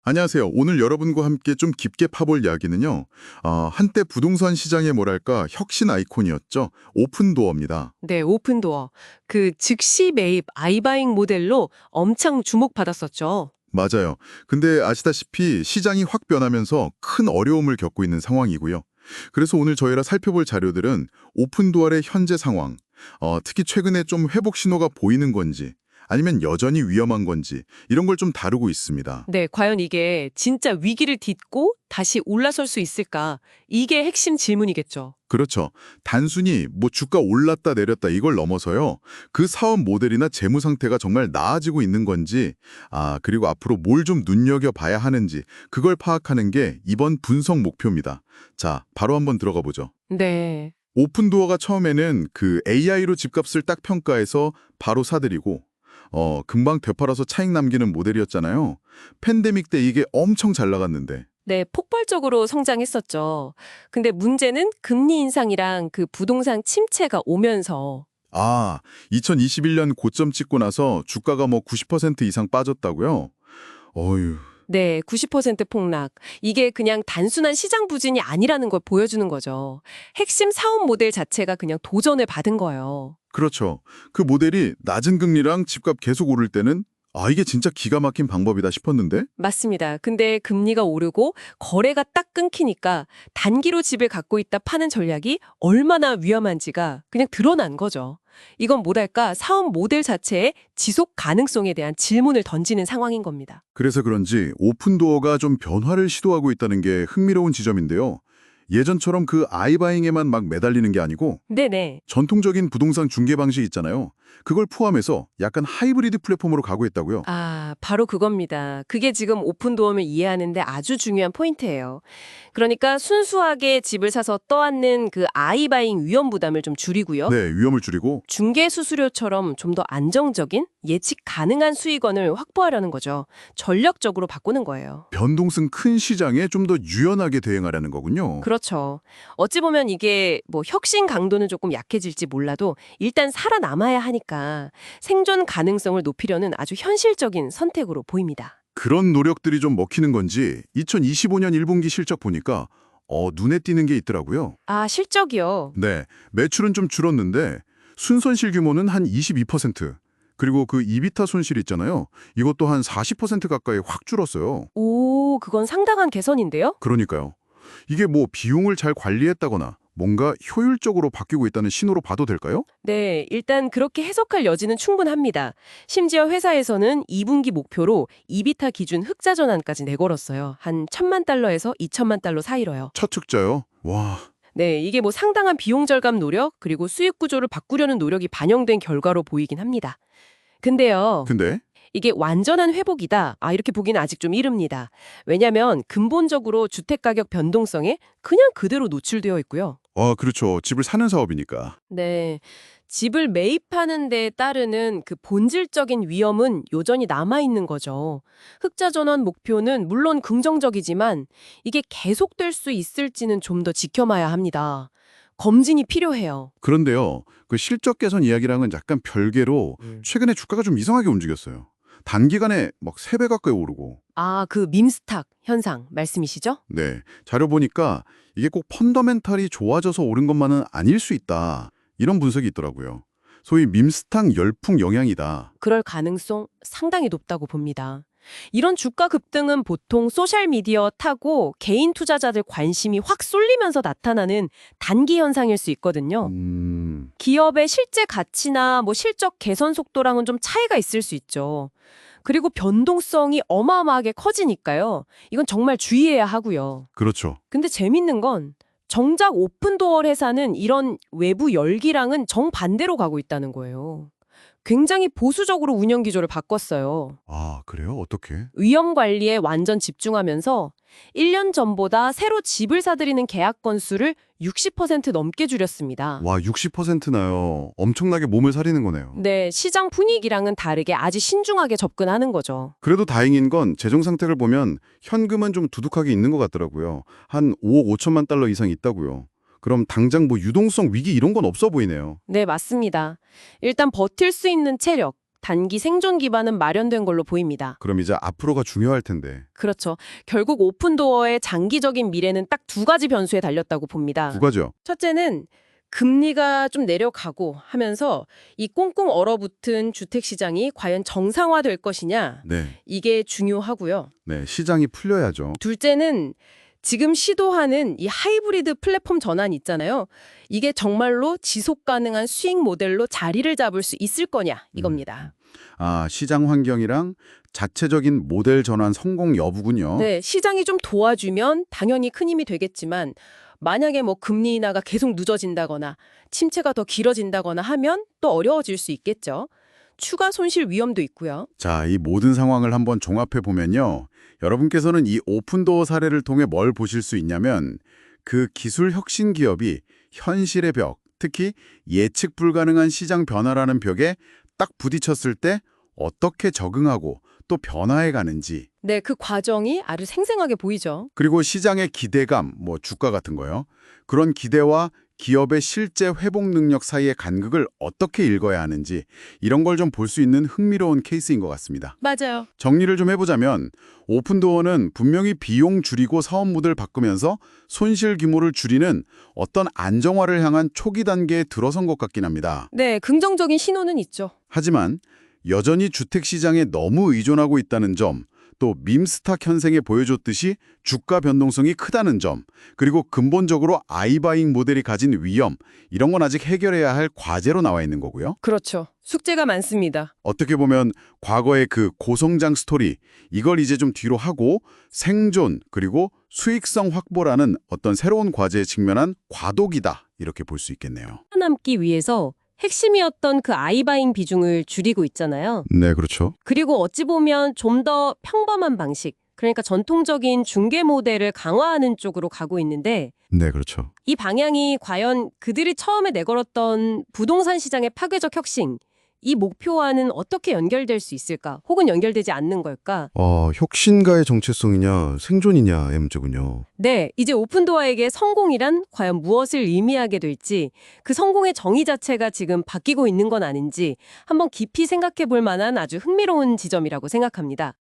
안녕하세요. 오늘 여러분과 함께 좀 깊게 파볼 이야기는요. 한때 부동산 시장의 뭐랄까 혁신 아이콘이었죠. 오픈도어입니다. 네, 오픈도어. 그 즉시 매입 아이바잉 모델로 엄청 주목받았었죠. 맞아요. 근데 아시다시피 시장이 확 변하면서 큰 어려움을 겪고 있는 상황이고요. 그래서 오늘 저희가 살펴볼 자료들은 오픈도어의 현재 상황, 특히 최근에 좀 회복 신호가 보이는 건지 아니면 여전히 위험한 건지 이런 걸 좀 다루고 있습니다. 네, 과연 이게 진짜 위기를 딛고 다시 올라설 수 있을까? 이게 핵심 질문이겠죠. 그렇죠. 단순히 뭐 주가 올랐다 내렸다 이걸 넘어서요. 그 사업 모델이나 재무 상태가 정말 나아지고 있는 건지, 그리고 앞으로 뭘 좀 눈여겨봐야 하는지 그걸 파악하는 게 이번 분석 목표입니다. 자, 바로 한번 들어가 보죠. 네. 오픈도어가 처음에는 그 AI로 집값을 딱 평가해서 바로 사들이고, 금방 되팔아서 차익 남기는 모델이었잖아요. 팬데믹 때 이게 엄청 잘 나갔는데. 네, 폭발적으로 성장했었죠. 근데 문제는 금리 인상이랑 그 부동산 침체가 오면서 2021년 고점 찍고 나서 주가가 뭐 90% 이상 빠졌다고요? 어휴, 네, 90% 폭락. 이게 그냥 단순한 시장 부진이 아니라는 걸 보여주는 거죠. 핵심 사업 모델 자체가 그냥 도전을 받은 거예요. 그렇죠. 그 모델이 낮은 금리랑 집값 계속 오를 때는 이게 진짜 기가 막힌 방법이다 싶었는데? 맞습니다. 근데 금리가 오르고 거래가 딱 끊기니까 단기로 집을 갖고 있다 파는 전략이 얼마나 위험한지가 그냥 드러난 거죠. 이건 뭐랄까 사업 모델 자체의 지속 가능성에 대한 질문을 던지는 상황인 겁니다. 그래서 그런지 오픈도어가 좀 변화를 시도하고 있다는 게 흥미로운 지점인데요. 예전처럼 그 아이바잉에만 막 매달리는 게 아니고 네네. 전통적인 부동산 중개 방식 있잖아요. 그걸 포함해서 약간 하이브리드 플랫폼으로 가고 있다고요. 바로 그겁니다. 그게 지금 오픈도어를 이해하는데 아주 중요한 포인트예요. 그러니까 순수하게 집을 사서 떠안는 그 아이바잉 위험 부담을 좀 줄이고요. 네, 위험을 줄이고 중개 수수료처럼 좀 더 안정적인 예측 가능한 수익원을 확보하려는 거죠. 전략적으로 바꾸는 거예요. 변동성 큰 시장에 좀 더 유연하게 대응하려는 거군요. 그렇죠. 어찌 보면 이게 뭐 혁신 강도는 조금 약해질지 몰라도 일단 살아남아야 하니까 생존 가능성을 높이려는 아주 현실적인 선택으로 보입니다. 그런 노력들이 좀 먹히는 건지 2025년 1분기 실적 보니까 눈에 띄는 게 있더라고요. 실적이요. 네, 매출은 좀 줄었는데 순손실 규모는 한 22%, 그리고 그 이비타 손실 있잖아요. 이것도 한 40% 가까이 확 줄었어요. 오, 그건 상당한 개선인데요? 그러니까요. 이게 뭐 비용을 잘 관리했다거나 뭔가 효율적으로 바뀌고 있다는 신호로 봐도 될까요? 네, 일단 그렇게 해석할 여지는 충분합니다. 심지어 회사에서는 2분기 목표로 이비타 기준 흑자 전환까지 내걸었어요. 한 1천만 달러에서 2천만 달러 사이로요. 첫 흑자요? 와, 네, 이게 뭐 상당한 비용 절감 노력, 그리고 수익 구조를 바꾸려는 노력이 반영된 결과로 보이긴 합니다. 근데요, 근데 이게 완전한 회복이다. 이렇게 보기는 아직 좀 이릅니다. 왜냐하면 근본적으로 주택가격 변동성에 그냥 그대로 노출되어 있고요. 그렇죠. 집을 사는 사업이니까. 네. 집을 매입하는 데 따르는 그 본질적인 위험은 여전히 남아있는 거죠. 흑자 전환 목표는 물론 긍정적이지만 이게 계속될 수 있을지는 좀 더 지켜봐야 합니다. 검진이 필요해요. 그런데요, 그 실적 개선 이야기랑은 약간 별개로 최근에 주가가 좀 이상하게 움직였어요. 단기간에 막 3배 가까이 오르고. 그 밈스탁 현상 말씀이시죠? 네, 자료 보니까 이게 꼭 펀더멘탈이 좋아져서 오른 것만은 아닐 수 있다. 이런 분석이 있더라고요. 소위 밈스탁 열풍 영향이다. 그럴 가능성 상당히 높다고 봅니다. 이런 주가 급등은 보통 소셜미디어 타고 개인 투자자들 관심이 확 쏠리면서 나타나는 단기 현상일 수 있거든요. 기업의 실제 가치나 뭐 실적 개선 속도랑은 좀 차이가 있을 수 있죠. 그리고 변동성이 어마어마하게 커지니까요. 이건 정말 주의해야 하고요. 그렇죠. 근데 재밌는 건 정작 오픈도어 회사는 이런 외부 열기랑은 정반대로 가고 있다는 거예요. 굉장히 보수적으로 운영 기조를 바꿨어요. 그래요? 어떻게? 위험 관리에 완전 집중하면서 1년 전보다 새로 집을 사들이는 계약 건수를 60% 넘게 줄였습니다. 와, 60%나요. 엄청나게 몸을 사리는 거네요. 네, 시장 분위기랑은 다르게 아주 신중하게 접근하는 거죠. 그래도 다행인 건 재정 상태를 보면 현금은 좀 두둑하게 있는 것 같더라고요. 한 5억 5천만 달러 이상 있다고요. 그럼 당장 뭐 유동성 위기 이런 건 없어 보이네요. 네, 맞습니다. 일단 버틸 수 있는 체력, 단기 생존 기반은 마련된 걸로 보입니다. 그럼 이제 앞으로가 중요할 텐데. 그렇죠. 결국 오픈도어의 장기적인 미래는 딱 두 가지 변수에 달렸다고 봅니다. 두 가지요. 첫째는 금리가 좀 내려가고 하면서 이 꽁꽁 얼어붙은 주택시장이 과연 정상화될 것이냐, 네. 이게 중요하고요. 네, 시장이 풀려야죠. 둘째는 지금 시도하는 이 하이브리드 플랫폼 전환 있잖아요. 이게 정말로 지속 가능한 수익 모델로 자리를 잡을 수 있을 거냐, 이겁니다. 아, 시장 환경이랑 자체적인 모델 전환 성공 여부군요. 네, 시장이 좀 도와주면 당연히 큰 힘이 되겠지만 만약에 뭐 금리 인하가 계속 늦어진다거나 침체가 더 길어진다거나 하면 또 어려워질 수 있겠죠. 추가 손실 위험도 있고요. 자, 이 모든 상황을 한번 종합해 보면요. 여러분께서는 이 오픈도어 사례를 통해 뭘 보실 수 있냐면 그 기술 혁신 기업이 현실의 벽, 특히 예측 불가능한 시장 변화라는 벽에 딱 부딪혔을 때 어떻게 적응하고 또 변화해 가는지, 네, 그 과정이 아주 생생하게 보이죠. 그리고 시장의 기대감, 뭐 주가 같은 거요. 그런 기대와 기업의 실제 회복 능력 사이의 간극을 어떻게 읽어야 하는지 이런 걸 좀 볼 수 있는 흥미로운 케이스인 것 같습니다. 맞아요. 정리를 좀 해보자면 오픈도어는 분명히 비용 줄이고 사업 모델 바꾸면서 손실 규모를 줄이는 어떤 안정화를 향한 초기 단계에 들어선 것 같긴 합니다. 네, 긍정적인 신호는 있죠. 하지만 여전히 주택시장에 너무 의존하고 있다는 점, 또 밈스탁 현생에 보여줬듯이 주가 변동성이 크다는 점, 그리고 근본적으로 아이바잉 모델이 가진 위험, 이런 건 아직 해결해야 할 과제로 나와 있는 거고요. 그렇죠. 숙제가 많습니다. 어떻게 보면 과거의 그 고성장 스토리, 이걸 이제 좀 뒤로 하고 생존, 그리고 수익성 확보라는 어떤 새로운 과제에 직면한 과도기다, 이렇게 볼 수 있겠네요. 살아남기 위해서 핵심이었던 그 아이바잉 비중을 줄이고 있잖아요. 네, 그렇죠. 그리고 어찌 보면 좀 더 평범한 방식, 그러니까 전통적인 중개 모델을 강화하는 쪽으로 가고 있는데 네, 그렇죠. 이 방향이 과연 그들이 처음에 내걸었던 부동산 시장의 파괴적 혁신, 이 목표와는 어떻게 연결될 수 있을까? 혹은 연결되지 않는 걸까? 혁신가의 정체성이냐 생존이냐의 문제군요. 네, 이제 오픈도어에게 성공이란 과연 무엇을 의미하게 될지, 그 성공의 정의 자체가 지금 바뀌고 있는 건 아닌지 한번 깊이 생각해 볼 만한 아주 흥미로운 지점이라고 생각합니다.